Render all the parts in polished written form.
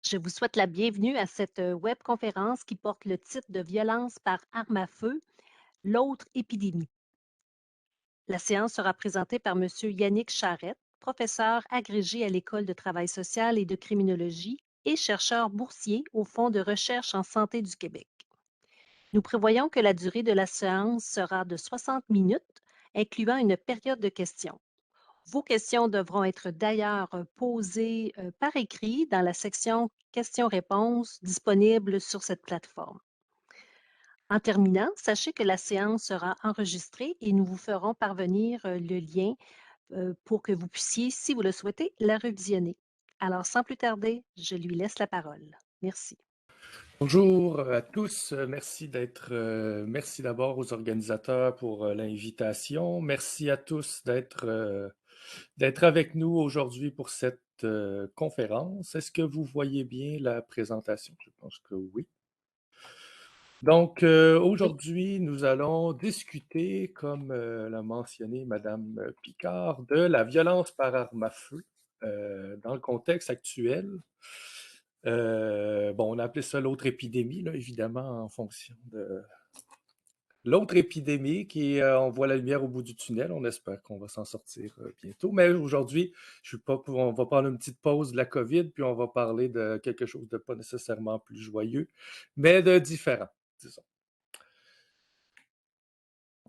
Je vous souhaite la bienvenue à cette webconférence qui porte le titre de Violence par arme à feu, l'autre épidémie. La séance sera présentée par M. Yannick Charrette, professeur agrégé à l'École de travail social et de criminologie et chercheur boursier au Fonds de recherche en santé du Québec. Nous prévoyons que la durée de la séance sera de 60 minutes, incluant une période de questions. Vos questions devront être d'ailleurs posées par écrit dans la section questions-réponses disponible sur cette plateforme. En terminant, sachez que la séance sera enregistrée et nous vous ferons parvenir le lien pour que vous puissiez, si vous le souhaitez, la revisionner. Alors, sans plus tarder, je lui laisse la parole. Merci. Bonjour à tous, merci d'abord aux organisateurs pour l'invitation. Merci à tous d'être avec nous aujourd'hui pour cette conférence. Est-ce que vous voyez bien la présentation? Je pense que oui. Donc, Oui. aujourd'hui, nous allons discuter, comme l'a mentionné Madame Picard, de la violence par arme à feu dans le contexte actuel. Bon, on a appelé ça l'autre épidémie, là, évidemment, en fonction de l'autre épidémie on voit la lumière au bout du tunnel. On espère qu'on va s'en sortir bientôt. Mais aujourd'hui, je suis pas on va prendre une petite pause de la COVID, puis on va parler de quelque chose de pas nécessairement plus joyeux, mais de différent, disons.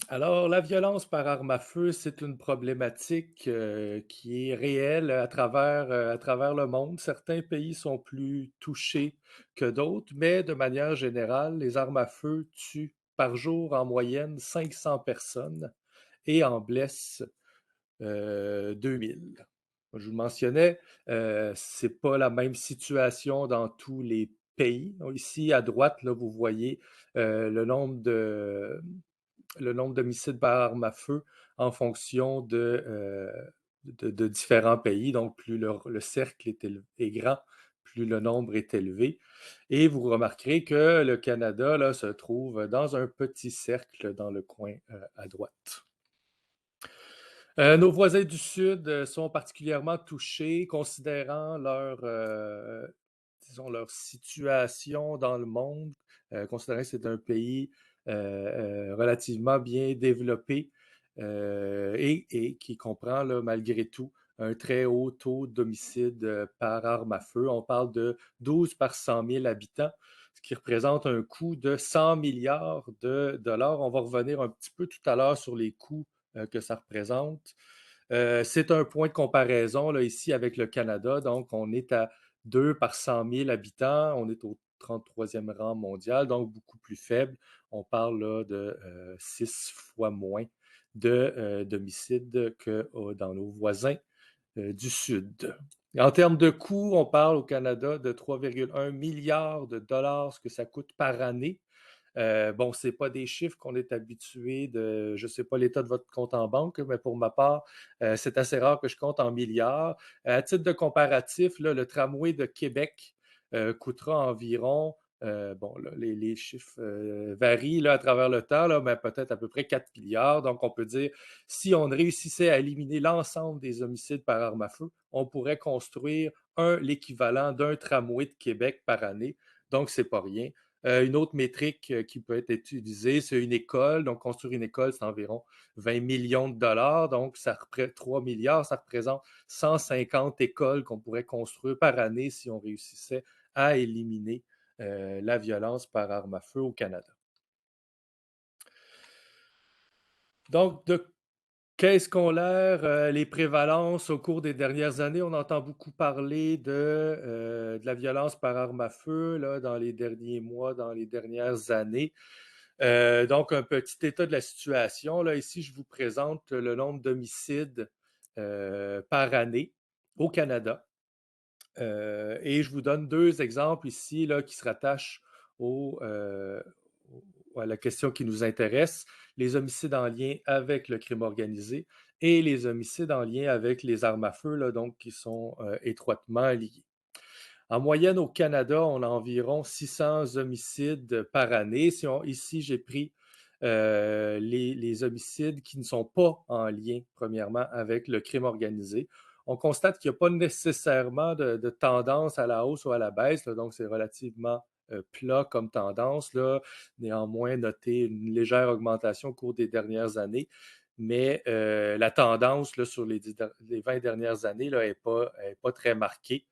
Alors, la violence par arme à feu, c'est une problématique qui est réelle à travers le monde. Certains pays sont plus touchés que d'autres, mais de manière générale, les armes à feu tuent par jour en moyenne 500 personnes et en blessent 2000. Je vous le mentionnais, c'est pas la même situation dans tous les pays. Ici, à droite, là, vous voyez le nombre d'homicides par arme à feu en fonction de différents pays. Donc, plus le cercle est grand, plus le nombre est élevé. Et vous remarquerez que le Canada là, se trouve dans un petit cercle dans le coin à droite. Nos voisins du Sud sont particulièrement touchés, considérant disons, leur situation dans le monde, considérant que c'est un pays relativement bien développé et qui comprend, là, malgré tout, un très haut taux d'homicide par arme à feu. On parle de 12 par 100 000 habitants, ce qui représente un coût de 100 milliards de dollars. On va revenir un petit peu tout à l'heure sur les coûts que ça représente. C'est un point de comparaison là, ici avec le Canada. Donc, on est à 2 par 100 000 habitants. On est au 33e rang mondial, donc beaucoup plus faible. On parle là, de 6 fois moins d'homicides que dans nos voisins du Sud. En termes de coûts, on parle au Canada de 3,1 milliards de dollars, ce que ça coûte par année. Bon, ce n'est pas des chiffres qu'on est habitué de, je ne sais pas l'état de votre compte en banque, mais pour ma part, c'est assez rare que je compte en milliards. À titre de comparatif, là, le tramway de Québec coûtera environ, bon, là, les chiffres varient là, à travers le temps, là, mais peut-être à peu près 4 milliards. Donc, on peut dire, si on réussissait à éliminer l'ensemble des homicides par arme à feu, on pourrait construire l'équivalent d'un tramway de Québec par année. Donc, ce n'est pas rien. Une autre métrique qui peut être utilisée, c'est une école. Donc, construire une école, c'est environ 20 millions de dollars. Donc, 3 milliards, ça représente 150 écoles qu'on pourrait construire par année si on réussissait à éliminer la violence par arme à feu au Canada. Donc, de qu'est-ce qu'ont l'air les prévalences au cours des dernières années? On entend beaucoup parler de la violence par arme à feu là, dans les derniers mois, dans les dernières années. Donc, un petit état de la situation. Là, ici, je vous présente le nombre d'homicides par année au Canada. Et je vous donne deux exemples ici là, qui se rattachent à la question qui nous intéresse, les homicides en lien avec le crime organisé et les homicides en lien avec les armes à feu, là, donc qui sont étroitement liés. En moyenne, au Canada, on a environ 600 homicides par année. Ici, j'ai pris les homicides qui ne sont pas en lien, premièrement, avec le crime organisé. on constate qu'il n'y a pas nécessairement de tendance à la hausse ou à la baisse, là, donc c'est relativement plat comme tendance. Là. Néanmoins, noter une légère augmentation au cours des dernières années, mais la tendance là, sur les 20 dernières années n'est pas très marquée.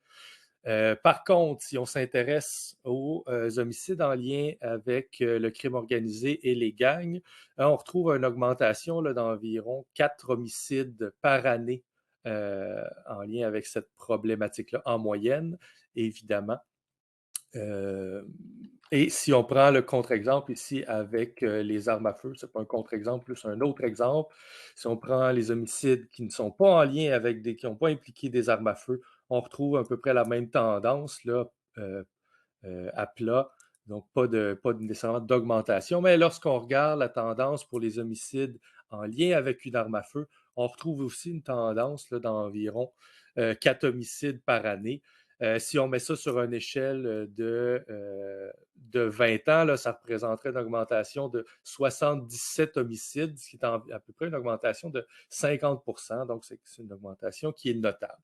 Par contre, si on s'intéresse aux homicides en lien avec le crime organisé et les gangs, on retrouve une augmentation d'environ 4 homicides par année en lien avec cette problématique-là, en moyenne, évidemment. Et si on prend le contre-exemple ici avec les armes à feu, ce n'est pas un contre-exemple, plus un autre exemple. Si on prend les homicides qui ne sont pas en lien avec qui n'ont pas impliqué des armes à feu, on retrouve à peu près la même tendance là, euh, à plat. Donc, pas nécessairement d'augmentation. Mais lorsqu'on regarde la tendance pour les homicides en lien avec une arme à feu, on retrouve aussi une tendance d'environ 4 homicides par année. Si on met ça sur une échelle de 20 ans, là, ça représenterait une augmentation de 77 homicides, ce qui est à peu près une augmentation de 50 %. Donc, c'est une augmentation qui est notable.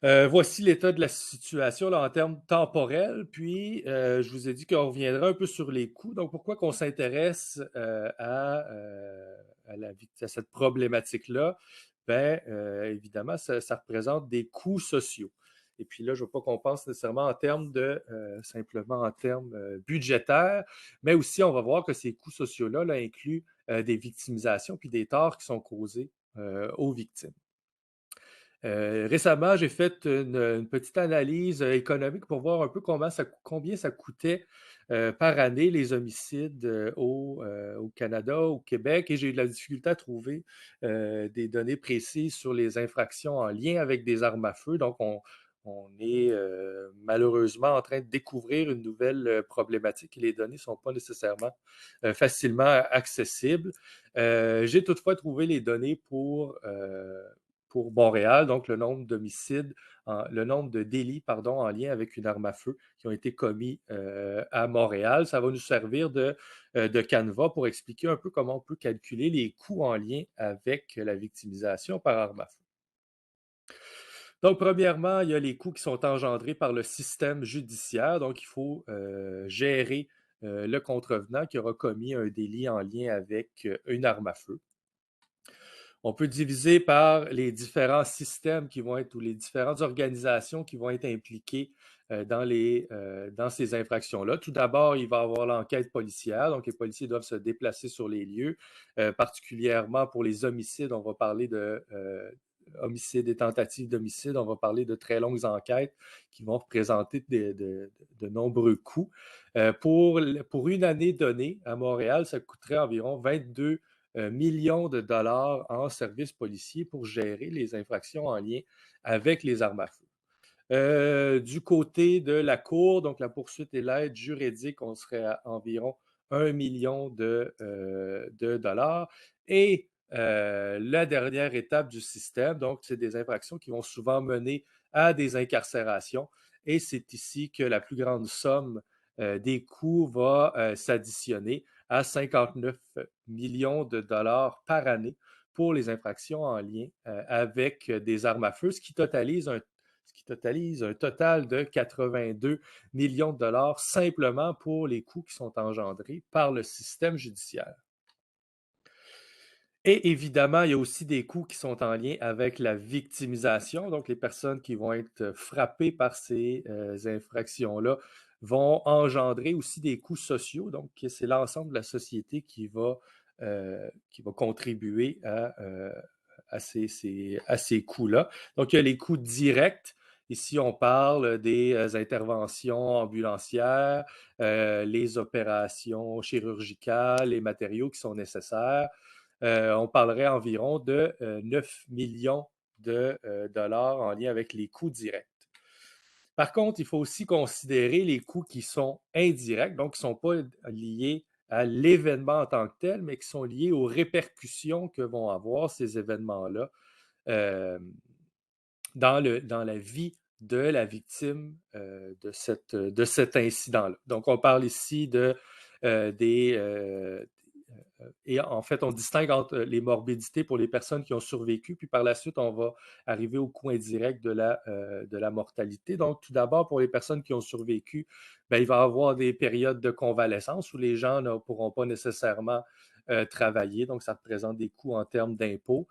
Voici l'état de la situation là, en termes temporels. Puis, je vous ai dit qu'on reviendra un peu sur les coûts. Donc, pourquoi qu'on s'intéresse à cette problématique-là? Bien, évidemment, ça représente des coûts sociaux. Et puis là, je ne veux pas qu'on pense nécessairement en termes simplement en termes budgétaires, mais aussi, on va voir que ces coûts sociaux-là là, incluent des victimisations puis des torts qui sont causés aux victimes. Récemment, j'ai fait une petite analyse économique pour voir un peu combien ça coûtait par année les homicides au Canada, au Québec, et j'ai eu de la difficulté à trouver des données précises sur les infractions en lien avec des armes à feu. Donc, on est malheureusement en train de découvrir une nouvelle problématique et les données ne sont pas nécessairement facilement accessibles. J'ai toutefois trouvé les données pour Montréal, donc le nombre d'homicides, le nombre de délits, pardon, en lien avec une arme à feu qui ont été commis à Montréal. Ça va nous servir de canevas pour expliquer un peu comment on peut calculer les coûts en lien avec la victimisation par arme à feu. Donc, premièrement, il y a les coûts qui sont engendrés par le système judiciaire. Donc, il faut gérer le contrevenant qui aura commis un délit en lien avec une arme à feu. On peut diviser par les différents systèmes qui vont être ou les différentes organisations qui vont être impliquées dans ces infractions-là. Tout d'abord, il va y avoir l'enquête policière. Donc, les policiers doivent se déplacer sur les lieux, particulièrement pour les homicides. On va parler de homicides et tentatives d'homicide. On va parler de très longues enquêtes qui vont représenter de nombreux coûts. Pour une année donnée à Montréal, ça coûterait environ 22 millions de dollars en services policiers pour gérer les infractions en lien avec les armes à feu. Du côté de la Cour, donc la poursuite et l'aide juridique, on serait à environ 1 million de dollars. Et la dernière étape du système, donc c'est des infractions qui vont souvent mener à des incarcérations. Et c'est ici que la plus grande somme des coûts va s'additionner à 59 millions de dollars par année pour les infractions en lien avec des armes à feu, ce qui totalise un total de 82 millions de dollars simplement pour les coûts qui sont engendrés par le système judiciaire. Et évidemment, il y a aussi des coûts qui sont en lien avec la victimisation. Donc, les personnes qui vont être frappées par ces infractions-là vont engendrer aussi des coûts sociaux. Donc, c'est l'ensemble de la société qui va contribuer à ces coûts-là. Donc, il y a les coûts directs. Ici, on parle des interventions ambulancières, les opérations chirurgicales, les matériaux qui sont nécessaires. On parlerait environ de 9 millions de dollars en lien avec les coûts directs. Par contre, il faut aussi considérer les coûts qui sont indirects, donc qui ne sont pas liés à l'événement en tant que tel, mais qui sont liés aux répercussions que vont avoir ces événements-là euh, dans la vie de la victime de cet incident-là. Donc, on parle ici des et en fait, on distingue entre les morbidités pour les personnes qui ont survécu, puis par la suite, on va arriver au coût indirect de la mortalité. Donc, tout d'abord, pour les personnes qui ont survécu, ben, il va y avoir des périodes de convalescence où les gens ne pourront pas nécessairement travailler, donc ça représente des coûts en termes d'impôts.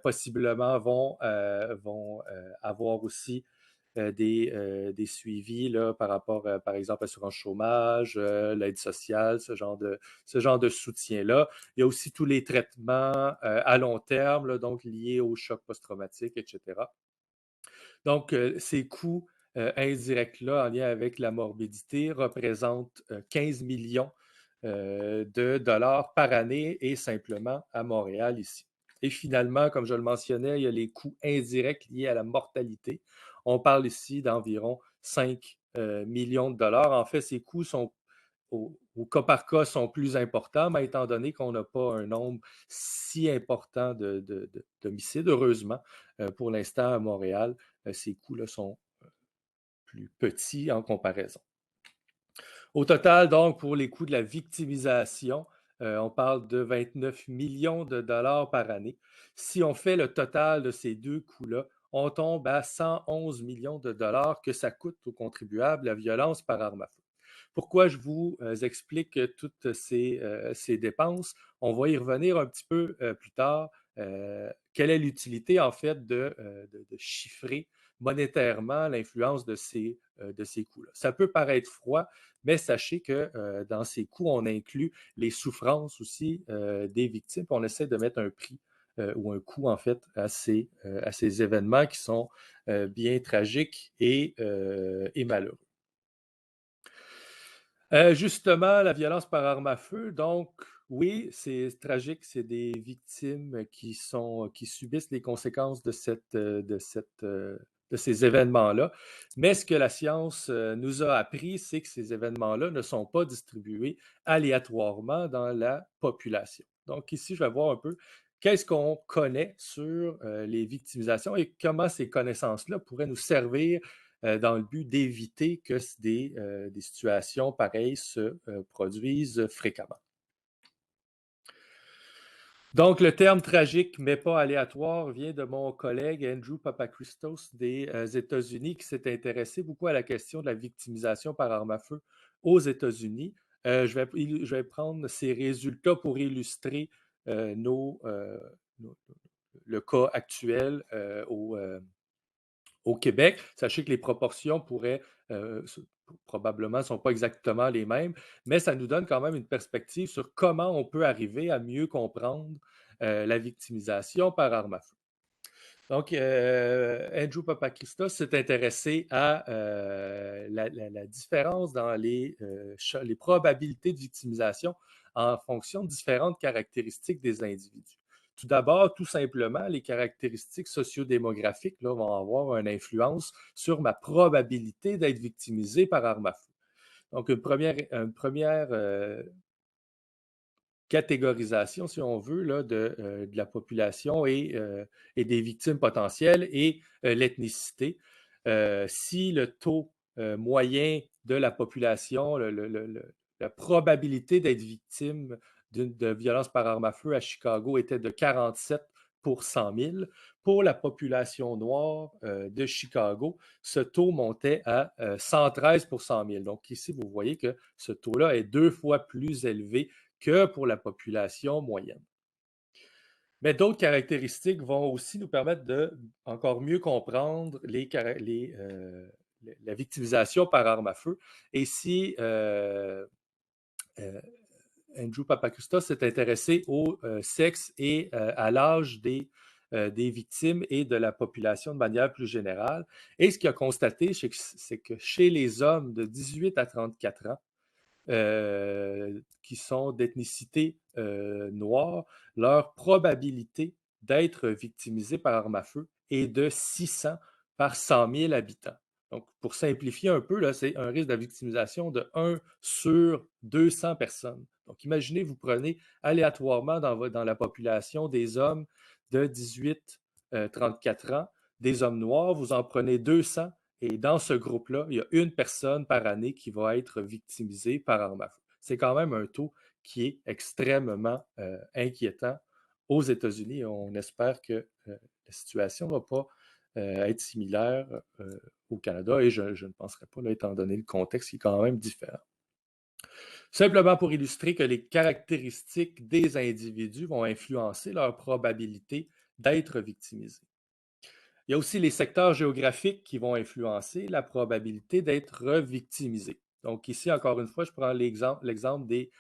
Possiblement vont avoir aussi des suivis là, par rapport, par exemple, à l'assurance chômage, l'aide sociale, ce genre de soutien-là. Il y a aussi tous les traitements à long terme, là, donc liés au choc post-traumatique, etc. Donc, ces coûts indirects-là en lien avec la morbidité représentent 15 millions de dollars par année et simplement à Montréal ici. Et finalement, comme je le mentionnais, il y a les coûts indirects liés à la mortalité. On parle ici d'environ 5 millions de dollars. En fait, ces coûts sont au cas par cas sont plus importants, mais étant donné qu'on n'a pas un nombre si important d'homicides, heureusement, pour l'instant à Montréal, ces coûts-là sont plus petits en comparaison. Au total, donc, pour les coûts de la victimisation, on parle de 29 millions de dollars par année. Si on fait le total de ces deux coûts-là, on tombe à 111 millions de dollars que ça coûte aux contribuables la violence par arme à feu. Pourquoi je vous explique toutes ces dépenses? On va y revenir un petit peu plus tard. Quelle est l'utilité, en fait, de chiffrer monétairement l'influence de ces coûts-là? Ça peut paraître froid, mais sachez que dans ces coûts, on inclut les souffrances aussi des victimes. On essaie de mettre un prix ou un coût, en fait, à ces événements qui sont bien tragiques et malheureux. Justement, la violence par arme à feu, donc oui, c'est tragique, c'est des victimes qui subissent les conséquences de ces événements-là. Mais ce que la science nous a appris, c'est que ces événements-là ne sont pas distribués aléatoirement dans la population. Donc ici, je vais voir un peu qu'est-ce qu'on connaît sur les victimisations et comment ces connaissances-là pourraient nous servir dans le but d'éviter que des situations pareilles se produisent fréquemment. Donc, le terme tragique, mais pas aléatoire, vient de mon collègue Andrew Papachristos des États-Unis, qui s'est intéressé beaucoup à la question de la victimisation par arme à feu aux États-Unis. Je vais prendre ces résultats pour illustrer le cas actuel au Québec. Sachez que les proportions probablement ne sont pas exactement les mêmes, mais ça nous donne quand même une perspective sur comment on peut arriver à mieux comprendre la victimisation par arme à feu. Donc, Andrew Papachristos s'est intéressé à la différence dans les probabilités de victimisation en fonction de différentes caractéristiques des individus. Tout d'abord, tout simplement, les caractéristiques sociodémographiques là, vont avoir une influence sur ma probabilité d'être victimisé par arme à feu. Donc, une première catégorisation, si on veut, là, de la population et des victimes potentielles et l'ethnicité. Si le taux moyen de la population, la probabilité d'être victime de violence par arme à feu à Chicago était de 47 pour 100 000. Pour la population noire de Chicago, ce taux montait à 113 pour 100 000. Donc ici, vous voyez que ce taux-là est 2 fois plus élevé que pour la population moyenne. Mais d'autres caractéristiques vont aussi nous permettre de encore mieux comprendre la victimisation par arme à feu. Et si Andrew Papachristos s'est intéressé au sexe et à l'âge des victimes et de la population de manière plus générale. Et ce qu'il a constaté, c'est que chez les hommes de 18 à 34 ans, qui sont d'ethnicité noire, leur probabilité d'être victimisés par arme à feu est de 600 par 100 000 habitants. Donc, pour simplifier un peu, c'est un risque de victimisation de 1 sur 200 personnes. Donc, imaginez, vous prenez aléatoirement dans la population des hommes de 18-34 ans, des hommes noirs, vous en prenez 200, et dans ce groupe-là, il y a une personne par année qui va être victimisée par arme à feu. C'est quand même un taux qui est extrêmement inquiétant aux États-Unis. On espère que la situation ne va pas être similaire au Canada et je ne penserais pas, là, étant donné le contexte qui est quand même différent. Simplement pour illustrer que les caractéristiques des individus vont influencer leur probabilité d'être victimisés. Il y a aussi les secteurs géographiques qui vont influencer la probabilité d'être victimisé. Donc ici, encore une fois, je prends l'exemple des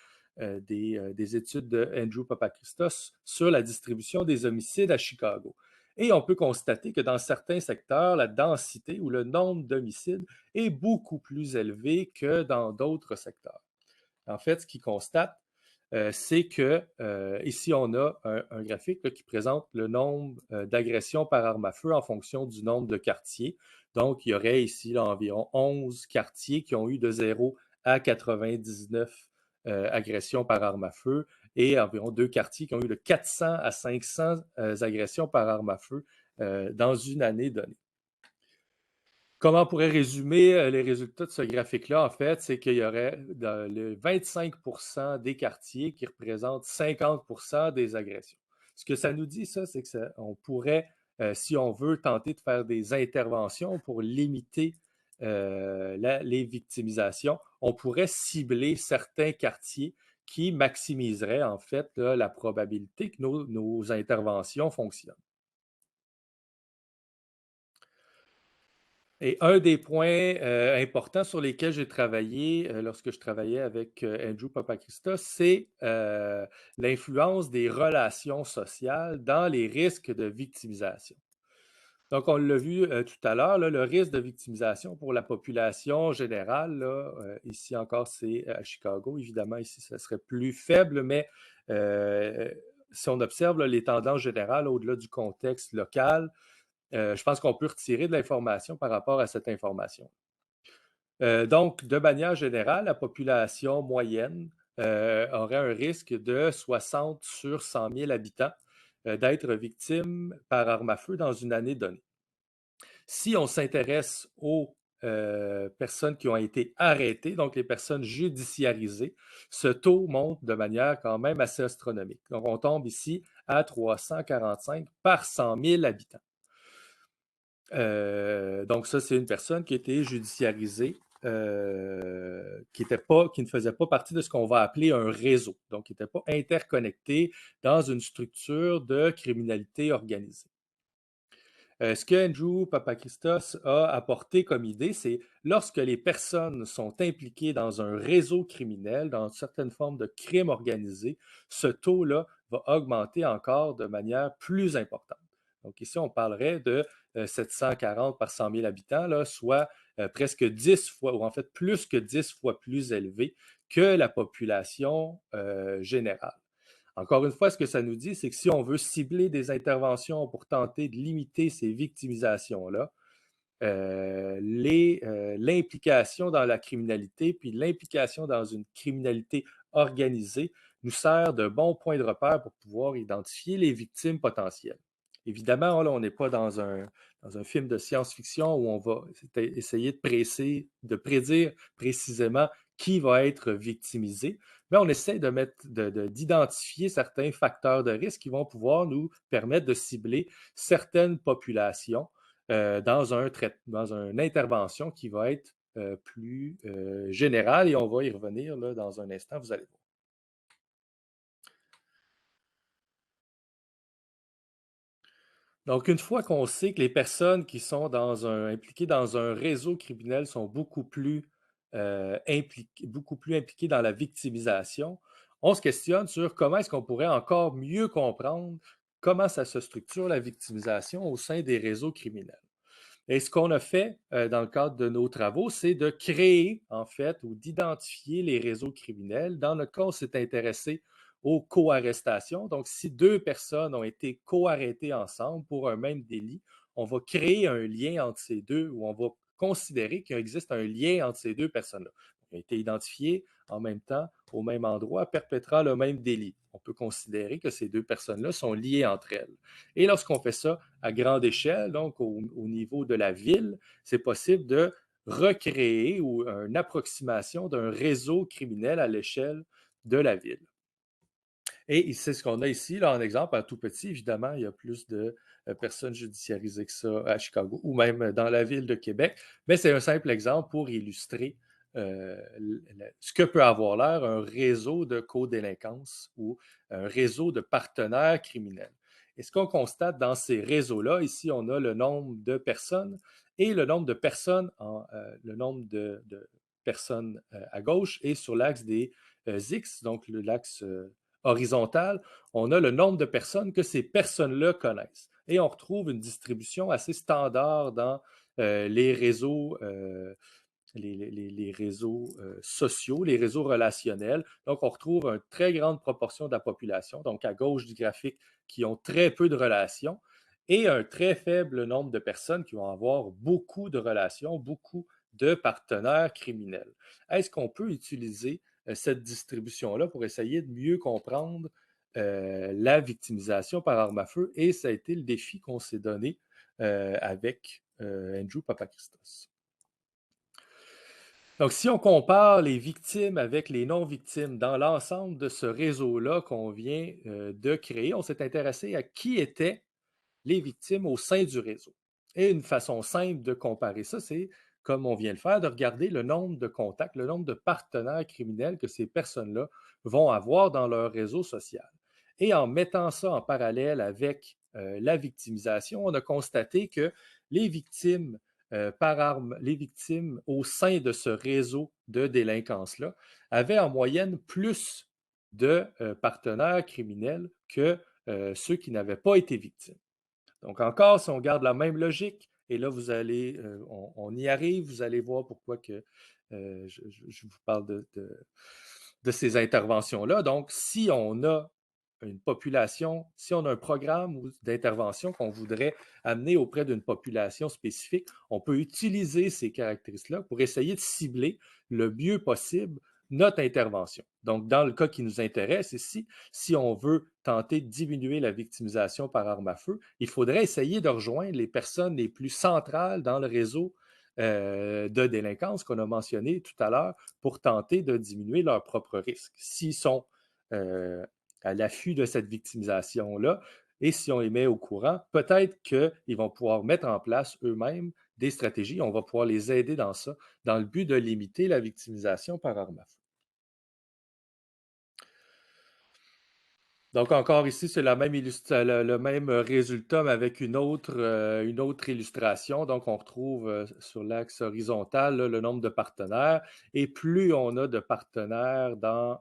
études de Andrew Papachristos sur la distribution des homicides à Chicago. Et on peut constater que dans certains secteurs, la densité ou le nombre d'homicides est beaucoup plus élevé que dans d'autres secteurs. En fait, ce qu'il constate, c'est que ici, on a un graphique là, qui présente le nombre d'agressions par arme à feu en fonction du nombre de quartiers. Donc, il y aurait ici là, environ 11 quartiers qui ont eu de 0 à 99 agressions par arme à feu et environ 2 quartiers qui ont eu de 400 à 500 agressions par arme à feu dans une année donnée. Comment on pourrait résumer les résultats de ce graphique-là? En fait, c'est qu'il y aurait le 25 des quartiers qui représentent 50 des agressions. Ce que ça nous dit, ça, c'est qu'on pourrait, si on veut, tenter de faire des interventions pour limiter les victimisations, on pourrait cibler certains quartiers qui maximiseraient, en fait, là, la probabilité que nos interventions fonctionnent. Et un des points importants sur lesquels j'ai travaillé lorsque je travaillais avec Andrew Papachristos, c'est l'influence des relations sociales dans les risques de victimisation. Donc, on l'a vu tout à l'heure, le risque de victimisation pour la population générale, là, ici encore, c'est à Chicago. Évidemment, ici, ça serait plus faible, mais si on observe là, les tendances générales au-delà du contexte local, je pense qu'on peut retirer de l'information par rapport à cette information. Donc, de manière générale, la population moyenne aurait un risque de 60 sur 100 000 habitants d'être victime par arme à feu dans une année donnée. Si on s'intéresse aux personnes qui ont été arrêtées, donc les personnes judiciarisées, ce taux monte de manière quand même assez astronomique. Donc, on tombe ici à 345 par 100 000 habitants. Donc, ça, c'est une personne qui a été judiciarisée, qui ne faisait pas partie de ce qu'on va appeler un réseau, donc qui n'était pas interconnecté dans une structure de criminalité organisée. Ce que Andrew Papachristos a apporté comme idée, c'est lorsque les personnes sont impliquées dans un réseau criminel, dans certaines formes de crime organisé, ce taux-là va augmenter encore de manière plus importante. Donc ici, on parlerait de 740 par 100 000 habitants, là, soit presque 10 fois, ou en fait plus que 10 fois plus élevé que la population générale. Encore une fois, ce que ça nous dit, c'est que si on veut cibler des interventions pour tenter de limiter ces victimisations-là, l'implication dans la criminalité, puis l'implication dans une criminalité organisée nous sert de bon point de repère pour pouvoir identifier les victimes potentielles. Évidemment, là, on n'est pas dans un film de science-fiction où on va essayer de prédire précisément qui va être victimisé, mais on essaie d'identifier certains facteurs de risque qui vont pouvoir nous permettre de cibler certaines populations dans une intervention qui va être plus générale et on va y revenir là, dans un instant, vous allez voir. Donc, une fois qu'on sait que les personnes qui sont impliquées dans un réseau criminel sont beaucoup plus impliquées dans la victimisation, on se questionne sur comment est-ce qu'on pourrait encore mieux comprendre comment ça se structure la victimisation au sein des réseaux criminels. Et ce qu'on a fait dans le cadre de nos travaux, c'est de créer, en fait, ou d'identifier les réseaux criminels. Dans notre cas, on s'est intéressé aux co-arrestations. Donc, si deux personnes ont été co-arrêtées ensemble pour un même délit, on va créer un lien entre ces deux, ou on va considérer qu'il existe un lien entre ces deux personnes-là. Ils ont été identifiés en même temps, au même endroit, perpétrant le même délit. On peut considérer que ces deux personnes-là sont liées entre elles. Et lorsqu'on fait ça à grande échelle, donc au niveau de la ville, c'est possible de recréer ou une approximation d'un réseau criminel à l'échelle de la ville. Et c'est ce qu'on a ici, là, en exemple, à tout petit, évidemment, il y a plus de personnes judiciarisées que ça à Chicago ou même dans la ville de Québec, mais c'est un simple exemple pour illustrer ce que peut avoir l'air un réseau de codélinquance ou un réseau de partenaires criminels. Et ce qu'on constate dans ces réseaux-là, ici, on a le nombre de personnes et le nombre de personnes, le nombre de personnes à gauche et sur l'axe des X, donc l'axe horizontal, on a le nombre de personnes que ces personnes-là connaissent. Et on retrouve une distribution assez standard dans les réseaux les réseaux sociaux, les réseaux relationnels. Donc, on retrouve une très grande proportion de la population, donc à gauche du graphique, qui ont très peu de relations et un très faible nombre de personnes qui vont avoir beaucoup de relations, beaucoup de partenaires criminels. Est-ce qu'on peut utiliser cette distribution-là pour essayer de mieux comprendre la victimisation par arme à feu? Et ça a été le défi qu'on s'est donné avec Andrew Papachristos. Donc, si on compare les victimes avec les non-victimes dans l'ensemble de ce réseau-là qu'on vient de créer, on s'est intéressé à qui étaient les victimes au sein du réseau. Et une façon simple de comparer ça, c'est, comme on vient de le faire, de regarder le nombre de contacts, le nombre de partenaires criminels que ces personnes-là vont avoir dans leur réseau social. Et en mettant ça en parallèle avec la victimisation, on a constaté que les victimes par arme, les victimes au sein de ce réseau de délinquance-là avaient en moyenne plus de partenaires criminels que ceux qui n'avaient pas été victimes. Donc encore, si on garde la même logique, et là, vous allez, on y arrive, vous allez voir pourquoi que je vous parle de ces interventions-là. Donc, si on a une population, si on a un programme d'intervention qu'on voudrait amener auprès d'une population spécifique, on peut utiliser ces caractéristiques-là pour essayer de cibler le mieux possible notre intervention. Donc, dans le cas qui nous intéresse ici, si on veut tenter de diminuer la victimisation par arme à feu, il faudrait essayer de rejoindre les personnes les plus centrales dans le réseau de délinquance qu'on a mentionné tout à l'heure pour tenter de diminuer leur propre risque. S'ils sont à l'affût de cette victimisation-là, et si on les met au courant, peut-être qu'ils vont pouvoir mettre en place eux-mêmes des stratégies. On va pouvoir les aider dans ça, dans le but de limiter la victimisation par arme à feu. Donc encore ici, c'est le même résultat, mais avec une autre illustration. Donc on retrouve sur l'axe horizontal là, le nombre de partenaires. Et plus on a de partenaires dans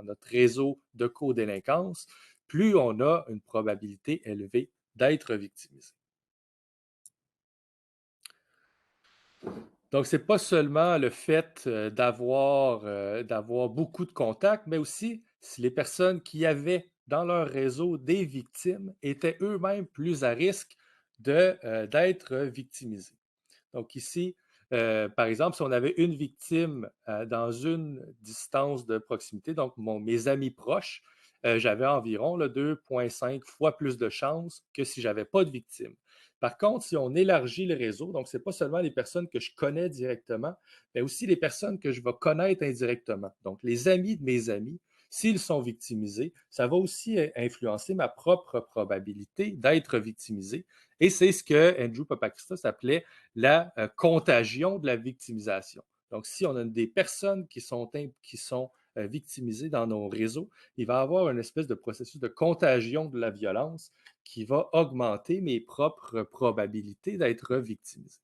notre réseau de codélinquance, plus on a une probabilité élevée d'être victimisé. Donc, ce n'est pas seulement le fait d'avoir beaucoup de contacts, mais aussi si les personnes qui avaient dans leur réseau des victimes étaient eux-mêmes plus à risque d'être victimisés. Donc ici, par exemple, si on avait une victime dans une distance de proximité, donc mes amis proches, j'avais environ 2,5 fois plus de chances que si je n'avais pas de victime. Par contre, si on élargit le réseau, donc ce n'est pas seulement les personnes que je connais directement, mais aussi les personnes que je vais connaître indirectement. Donc les amis de mes amis, s'ils sont victimisés, ça va aussi influencer ma propre probabilité d'être victimisé. Et c'est ce que Andrew Papachristos appelait la contagion de la victimisation. Donc, si on a des personnes qui sont victimisées dans nos réseaux, il va y avoir une espèce de processus de contagion de la violence qui va augmenter mes propres probabilités d'être victimisé.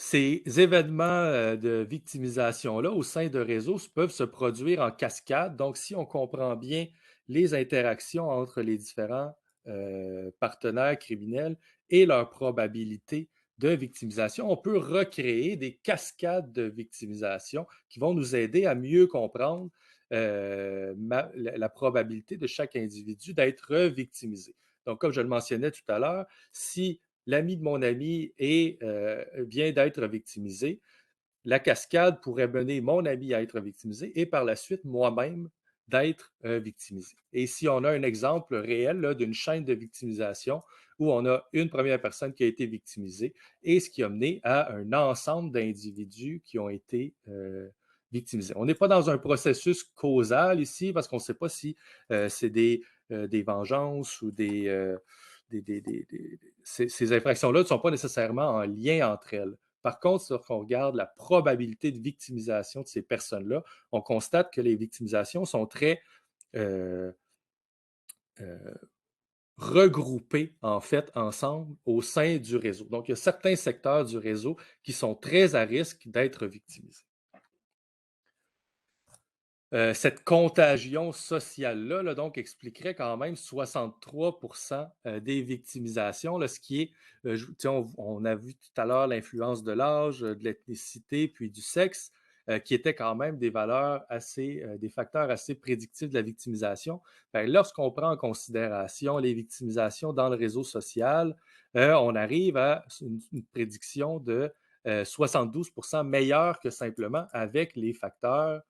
Ces événements de victimisation-là au sein de réseaux peuvent se produire en cascade. Donc, si on comprend bien les interactions entre les différents partenaires criminels et leur probabilité de victimisation, on peut recréer des cascades de victimisation qui vont nous aider à mieux comprendre la probabilité de chaque individu d'être victimisé. Donc, comme je le mentionnais tout à l'heure, si l'ami de mon ami vient d'être victimisé, la cascade pourrait mener mon ami à être victimisé et par la suite moi-même d'être victimisé. Et si on a un exemple réel d'une chaîne de victimisation où on a une première personne qui a été victimisée et ce qui a mené à un ensemble d'individus qui ont été victimisés. On n'est pas dans un processus causal ici parce qu'on ne sait pas si c'est des vengeances ou ces infractions-là ne sont pas nécessairement en lien entre elles. Par contre, lorsqu'on regarde la probabilité de victimisation de ces personnes-là, on constate que les victimisations sont très euh, euh, regroupées, en fait, ensemble au sein du réseau. Donc, il y a certains secteurs du réseau qui sont très à risque d'être victimisés. Cette contagion sociale-là, là, donc, expliquerait quand même 63 des victimisations, là, ce qui est, on a vu tout à l'heure l'influence de l'âge, de l'ethnicité, puis du sexe, qui étaient quand même des valeurs assez, des facteurs assez prédictifs de la victimisation. Ben, lorsqu'on prend en considération les victimisations dans le réseau social, on arrive à une prédiction de 72 meilleure que simplement avec les facteurs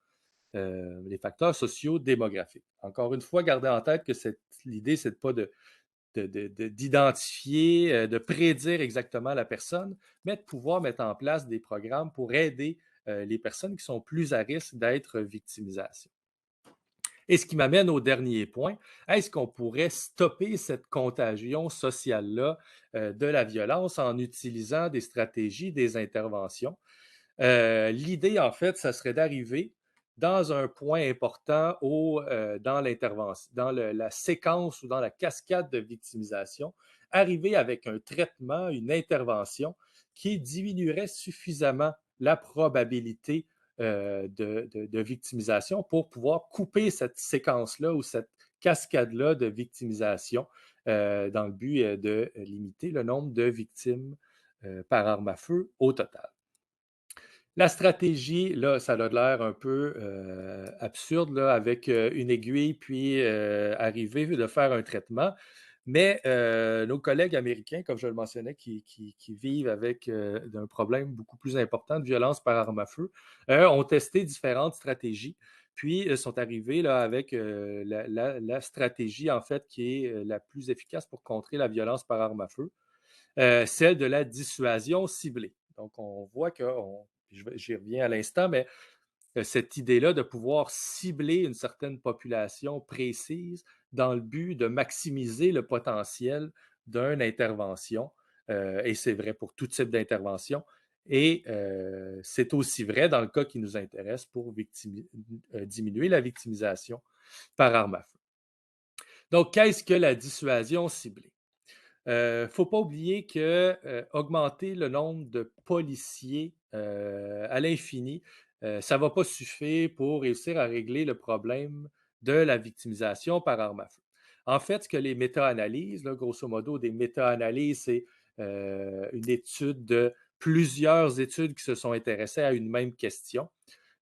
sociaux-démographiques. Encore une fois, gardez en tête que l'idée, c'est pas d'identifier, de prédire exactement la personne, mais de pouvoir mettre en place des programmes pour aider les personnes qui sont plus à risque d'être victimisées. Et ce qui m'amène au dernier point, est-ce qu'on pourrait stopper cette contagion sociale-là de la violence en utilisant des stratégies, des interventions? L'idée, en fait, ça serait d'arriver dans un point important dans l'intervention, dans la séquence ou dans la cascade de victimisation, arriver avec un traitement, une intervention qui diminuerait suffisamment la probabilité de victimisation pour pouvoir couper cette séquence-là ou cette cascade-là de victimisation dans le but de limiter le nombre de victimes par arme à feu au total. La stratégie, là, ça a l'air un peu absurde, là, avec une aiguille, puis arriver de faire un traitement. Mais nos collègues américains, comme je le mentionnais, qui vivent avec un problème beaucoup plus important de violence par arme à feu, ont testé différentes stratégies, puis sont arrivés là, avec la stratégie, en fait, qui est la plus efficace pour contrer la violence par arme à feu, celle de la dissuasion ciblée. Donc, on voit que, j'y reviens à l'instant, mais cette idée-là de pouvoir cibler une certaine population précise dans le but de maximiser le potentiel d'une intervention. Et c'est vrai pour tout type d'intervention. Et c'est aussi vrai dans le cas qui nous intéresse pour diminuer la victimisation par arme à feu. Donc, qu'est-ce que la dissuasion ciblée? Il ne faut pas oublier que augmenter le nombre de policiers à l'infini, ça ne va pas suffire pour réussir à régler le problème de la victimisation par arme à feu. En fait, ce que les méta-analyses, là, grosso modo, des méta-analyses, c'est une étude de plusieurs études qui se sont intéressées à une même question.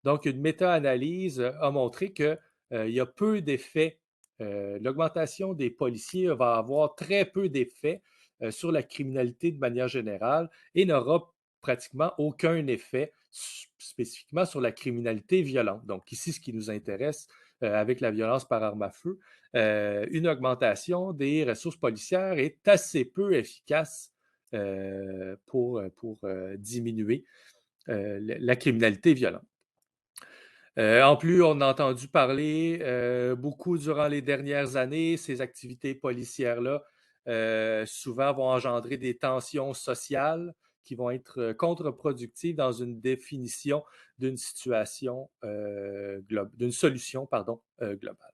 Donc, une méta-analyse a montré qu'il y a peu d'effets. L'augmentation des policiers va avoir très peu d'effets sur la criminalité de manière générale et n'aura pratiquement aucun effet spécifiquement sur la criminalité violente. Donc, ici, ce qui nous intéresse avec la violence par arme à feu, une augmentation des ressources policières est assez peu efficace pour diminuer la criminalité violente. En plus, on a entendu parler beaucoup durant les dernières années, ces activités policières-là souvent vont engendrer des tensions sociales qui vont être contre-productives dans une définition d'une situation d'une solution globale.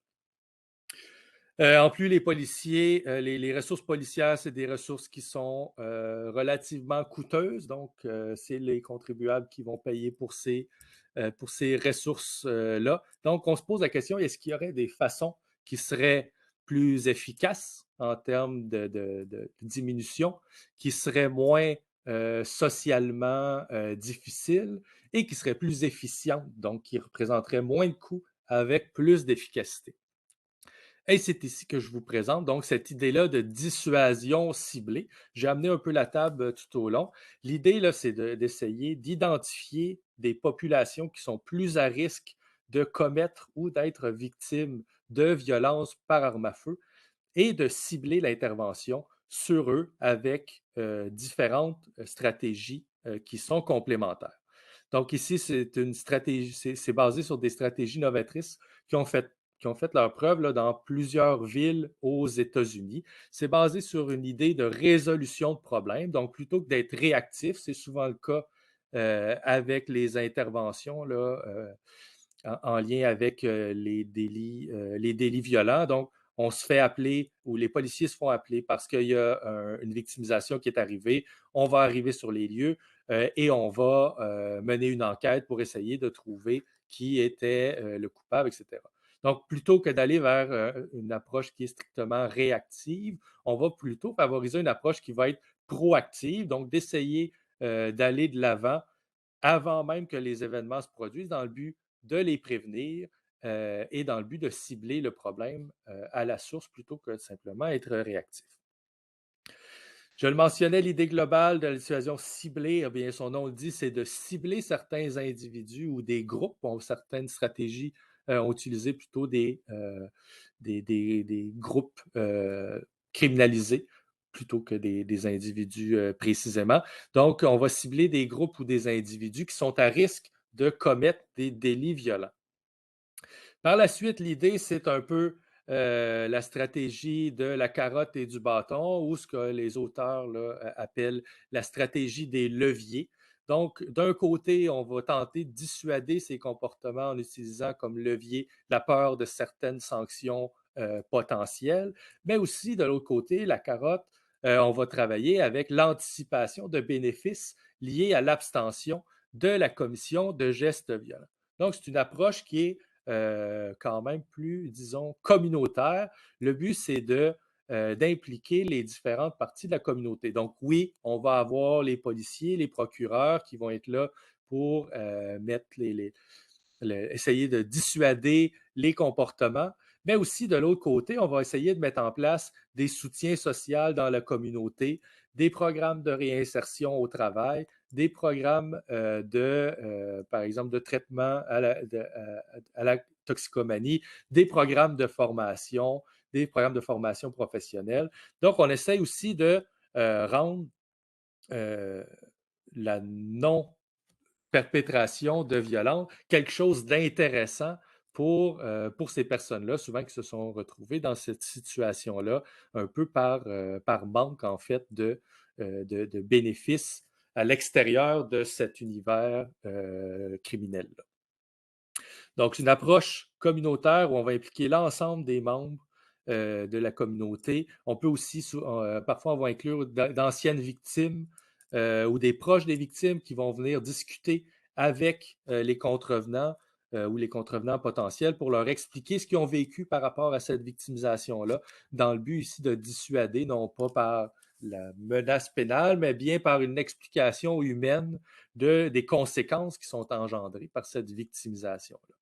En plus, les policiers, les ressources policières, c'est des ressources qui sont relativement coûteuses. Donc, c'est les contribuables qui vont payer pour ces ressources-là. Donc, on se pose la question, est-ce qu'il y aurait des façons qui seraient plus efficaces en termes de diminution, qui seraient moins socialement difficiles et qui seraient plus efficientes, donc qui représenteraient moins de coûts avec plus d'efficacité? Et c'est ici que je vous présente donc cette idée-là de dissuasion ciblée. J'ai amené un peu la table tout au long. L'idée, là, c'est d'essayer d'identifier des populations qui sont plus à risque de commettre ou d'être victimes de violences par arme à feu et de cibler l'intervention sur eux avec différentes stratégies qui sont complémentaires. Donc ici, c'est une stratégie, c'est basé sur des stratégies novatrices qui ont fait leur preuve là, dans plusieurs villes aux États-Unis. C'est basé sur une idée de résolution de problèmes. Donc, plutôt que d'être réactif, c'est souvent le cas avec les interventions là, en lien avec les délits violents. Donc, on se fait appeler ou les policiers se font appeler parce qu'il y a une victimisation qui est arrivée. On va arriver sur les lieux et on va mener une enquête pour essayer de trouver qui était le coupable, etc. Donc, plutôt que d'aller vers une approche qui est strictement réactive, on va plutôt favoriser une approche qui va être proactive, donc d'essayer d'aller de l'avant avant même que les événements se produisent dans le but de les prévenir et dans le but de cibler le problème à la source plutôt que de simplement être réactif. Je le mentionnais, l'idée globale de la dissuasion ciblée, eh bien, son nom le dit, c'est de cibler certains individus ou des groupes. Bon, certaines stratégies ont utilisé plutôt des groupes criminalisés plutôt que des individus précisément. Donc, on va cibler des groupes ou des individus qui sont à risque de commettre des délits violents. Par la suite, l'idée, c'est un peu la stratégie de la carotte et du bâton, ou ce que les auteurs là, appellent la stratégie des leviers. Donc, d'un côté, on va tenter de dissuader ces comportements en utilisant comme levier la peur de certaines sanctions potentielles, mais aussi de l'autre côté, la carotte, on va travailler avec l'anticipation de bénéfices liés à l'abstention de la commission de gestes violents. Donc, c'est une approche qui est quand même plus, disons, communautaire. Le but, c'est d'impliquer les différentes parties de la communauté. Donc oui, on va avoir les policiers, les procureurs qui vont être là pour mettre essayer de dissuader les comportements, mais aussi de l'autre côté, on va essayer de mettre en place des soutiens sociaux dans la communauté, des programmes de réinsertion au travail, des programmes par exemple, de traitement à la toxicomanie, des programmes de formation, des programmes de formation professionnelle. Donc, on essaie aussi de rendre euh, la non perpétration de violence, quelque chose d'intéressant pour ces personnes-là, souvent qui se sont retrouvées dans cette situation-là, un peu par manque, en fait, de bénéfices à l'extérieur de cet univers criminel-là. Donc, c'est une approche communautaire où on va impliquer l'ensemble des membres de la communauté. On peut aussi, parfois, on va inclure d'anciennes victimes ou des proches des victimes qui vont venir discuter avec les contrevenants ou les contrevenants potentiels pour leur expliquer ce qu'ils ont vécu par rapport à cette victimisation-là, dans le but ici de dissuader, non pas par la menace pénale, mais bien par une explication humaine des conséquences qui sont engendrées par cette victimisation-là.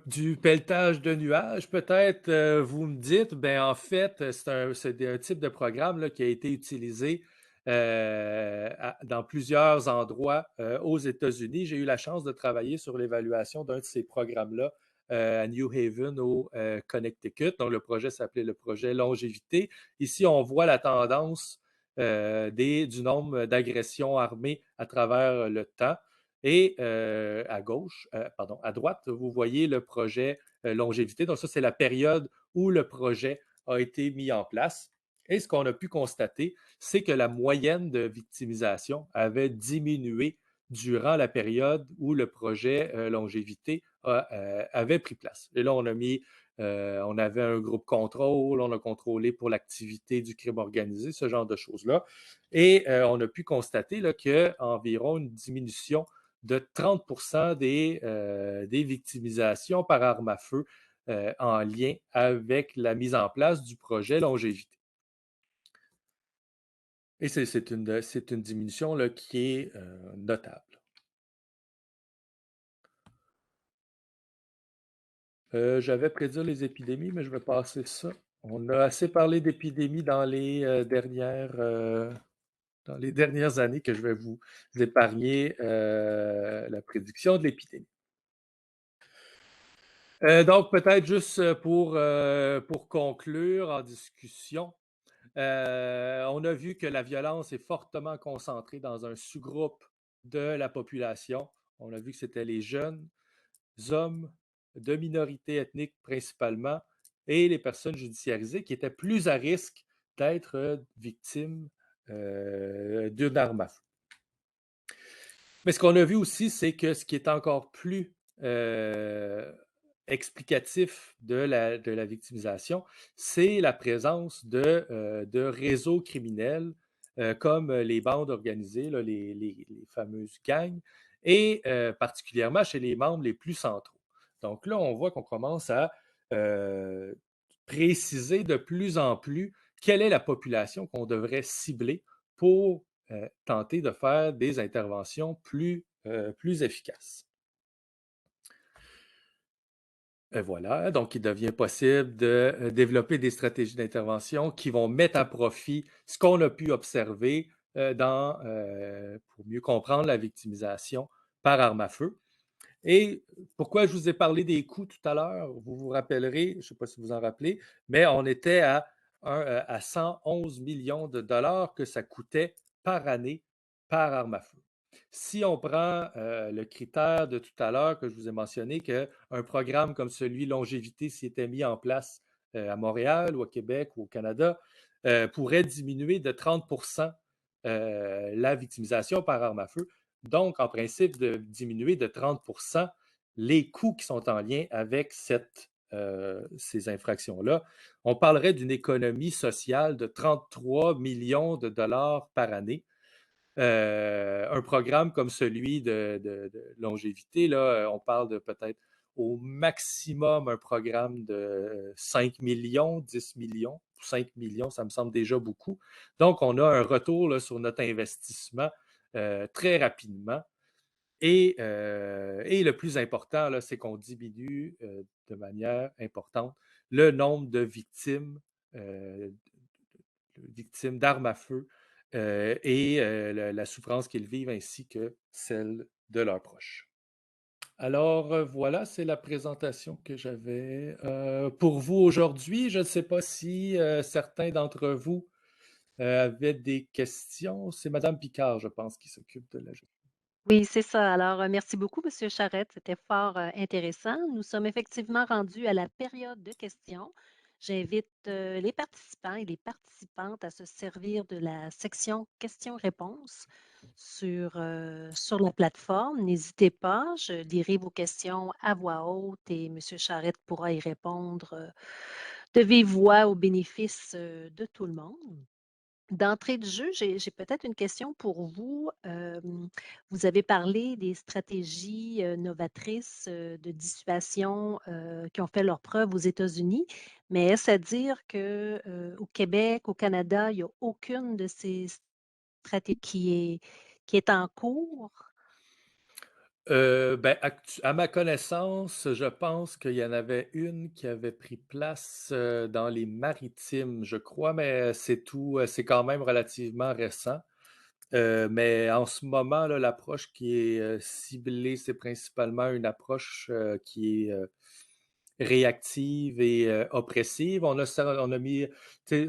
Du pelletage de nuages, peut-être, vous me dites, ben en fait, c'est un type de programme là, qui a été utilisé dans plusieurs endroits aux États-Unis. J'ai eu la chance de travailler sur l'évaluation d'un de ces programmes-là à New Haven, au Connecticut. Donc, le projet s'appelait le projet Longévité. Ici, on voit la tendance du nombre d'agressions armées à travers le temps. Et à droite, vous voyez le projet Longévité. Donc ça, c'est la période où le projet a été mis en place. Et ce qu'on a pu constater, c'est que la moyenne de victimisation avait diminué durant la période où le projet Longévité avait pris place. Et là, on avait un groupe contrôle, on a contrôlé pour l'activité du crime organisé, ce genre de choses-là. Et on a pu constater qu'environ une diminution de 30 des victimisations par arme à feu en lien avec la mise en place du projet Longévité. Et c'est une diminution là, qui est notable. J'avais prédire les épidémies, mais je vais passer ça. On a assez parlé d'épidémies dans les dernières années que je vais vous épargner la prédiction de l'épidémie. Donc, peut-être juste pour conclure en discussion, On a vu que la violence est fortement concentrée dans un sous-groupe de la population. On a vu que c'était les jeunes hommes de minorités ethniques principalement et les personnes judiciarisées qui étaient plus à risque d'être victimes d'une arme à feu. Mais ce qu'on a vu aussi, c'est que ce qui est encore plus explicatif de la victimisation, c'est la présence de réseaux criminels comme les bandes organisées, là, les fameuses gangs, et particulièrement chez les membres les plus centraux. Donc là, on voit qu'on commence à euh, préciser de plus en plus quelle est la population qu'on devrait cibler pour tenter de faire des interventions plus efficaces. Et voilà, donc il devient possible de développer des stratégies d'intervention qui vont mettre à profit ce qu'on a pu observer pour mieux comprendre la victimisation par arme à feu. Et pourquoi je vous ai parlé des coûts tout à l'heure, vous vous rappellerez, je ne sais pas si vous en rappelez, mais on était à 111 millions de dollars que ça coûtait par année par arme à feu. Si on prend le critère de tout à l'heure que je vous ai mentionné, qu'un programme comme celui Longévité s'y était mis en place à Montréal ou au Québec ou au Canada, pourrait diminuer de 30 la victimisation par arme à feu, donc en principe de diminuer de 30 les coûts qui sont en lien avec ces infractions-là. On parlerait d'une économie sociale de 33 millions de dollars par année. Un programme comme celui de longévité, là, on parle de peut-être au maximum un programme de 5 millions, 10 millions. 5 millions, ça me semble déjà beaucoup. Donc, on a un retour là, sur notre investissement très rapidement. Et le plus important, là, c'est qu'on diminue de manière importante le nombre de victimes d'armes à feu et la souffrance qu'ils vivent ainsi que celle de leurs proches. Alors voilà, c'est la présentation que j'avais pour vous aujourd'hui. Je ne sais pas si certains d'entre vous avaient des questions. C'est Madame Picard, je pense, qui s'occupe de la... Oui, c'est ça. Alors, merci beaucoup, Monsieur Charette. C'était fort intéressant. Nous sommes effectivement rendus à la période de questions. J'invite les participants et les participantes à se servir de la section questions-réponses sur la plateforme. N'hésitez pas, je lirai vos questions à voix haute et Monsieur Charette pourra y répondre de vive voix au bénéfice de tout le monde. D'entrée de jeu, j'ai peut-être une question pour vous. Vous avez parlé des stratégies novatrices de dissuasion qui ont fait leurs preuves aux États-Unis, mais est-ce à dire qu'au Québec, au Canada, il n'y a aucune de ces stratégies qui est en cours? Ben, à ma connaissance, je pense qu'il y en avait une qui avait pris place dans les maritimes, je crois, mais c'est tout, c'est quand même relativement récent. Mais en ce moment, là, l'approche qui est ciblée, c'est principalement une approche qui est réactive et oppressive. On a mis,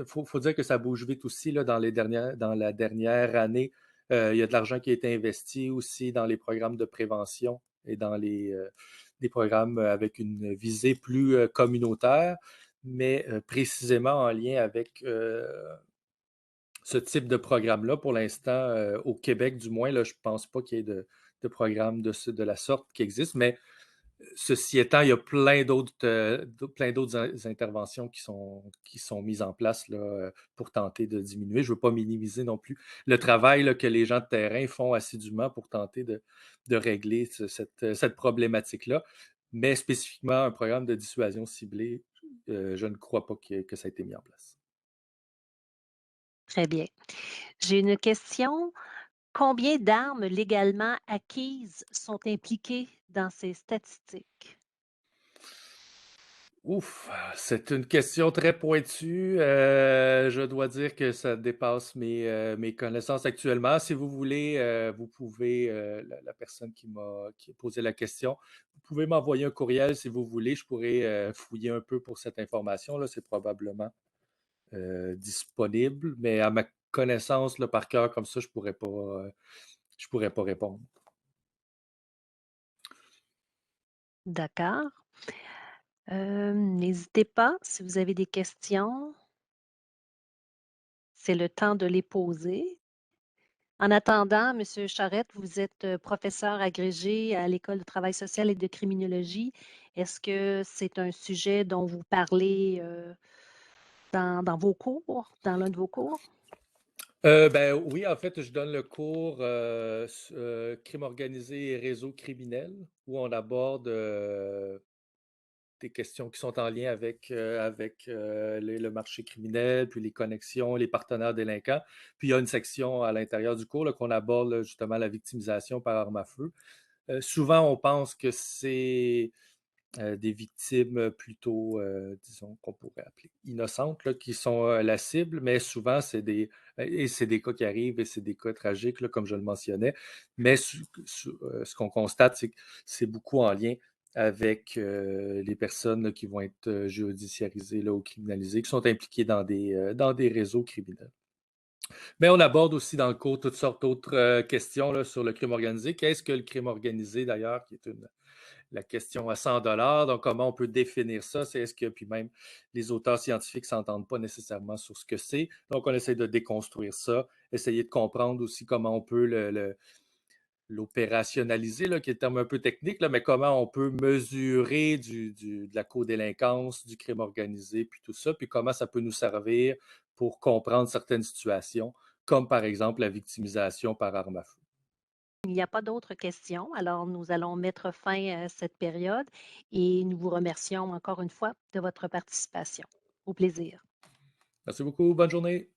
faut dire que ça bouge vite aussi là, dans la dernière année. Il y a de l'argent qui a été investi aussi dans les programmes de prévention et dans des programmes avec une visée plus communautaire, mais précisément en lien avec ce type de programme-là. Pour l'instant, au Québec du moins, là, je ne pense pas qu'il y ait de programme de la sorte qui existe, mais ceci étant, il y a plein d'autres interventions qui sont mises en place là, pour tenter de diminuer. Je ne veux pas minimiser non plus le travail là, que les gens de terrain font assidûment pour tenter de régler cette problématique-là. Mais spécifiquement, un programme de dissuasion ciblé, je ne crois pas que ça a été mis en place. Très bien. J'ai une question. Combien d'armes légalement acquises sont impliquées dans ces statistiques? Ouf, c'est une question très pointue. Je dois dire que ça dépasse mes connaissances actuellement. Si vous voulez, vous pouvez, la personne qui a posé la question, vous pouvez m'envoyer un courriel si vous voulez. Je pourrais fouiller un peu pour cette information-là. C'est probablement disponibles, mais à ma connaissance, là, par cœur, comme ça, je pourrais pas répondre. D'accord. N'hésitez pas, si vous avez des questions, c'est le temps de les poser. En attendant, Monsieur Charette, vous êtes, professeur agrégé à l'École de travail social et de criminologie. Est-ce que c'est un sujet dont vous parlez, dans vos cours, dans l'un de vos cours? Ben, oui, en fait, je donne le cours, crime organisé et réseau criminel, où on aborde, des questions qui sont en lien avec le marché criminel, puis les connexions, les partenaires délinquants. Puis il y a une section à l'intérieur du cours là, qu'on aborde là, justement la victimisation par arme à feu. Souvent, on pense que c'est des victimes plutôt, disons, qu'on pourrait appeler innocentes, là, qui sont la cible, mais souvent, c'est des cas qui arrivent et c'est des cas tragiques, là, comme je le mentionnais. Mais ce qu'on constate, c'est que c'est beaucoup en lien avec les personnes là, qui vont être judiciarisées là, ou criminalisées, qui sont impliquées dans des réseaux criminels. Mais on aborde aussi dans le cours toutes sortes d'autres questions là, sur le crime organisé. Qu'est-ce que le crime organisé, d'ailleurs, qui est la question à 100 $. Donc, comment on peut définir ça? C'est est-ce que, puis même, les auteurs scientifiques ne s'entendent pas nécessairement sur ce que c'est. Donc, on essaie de déconstruire ça, essayer de comprendre aussi comment on peut l'opérationnaliser, là, qui est un terme un peu technique, là, mais comment on peut mesurer de la codélinquance, du crime organisé, puis tout ça, puis comment ça peut nous servir pour comprendre certaines situations, comme par exemple la victimisation par arme à feu. Il n'y a pas d'autres questions, alors nous allons mettre fin à cette période et nous vous remercions encore une fois de votre participation. Au plaisir. Merci beaucoup, bonne journée.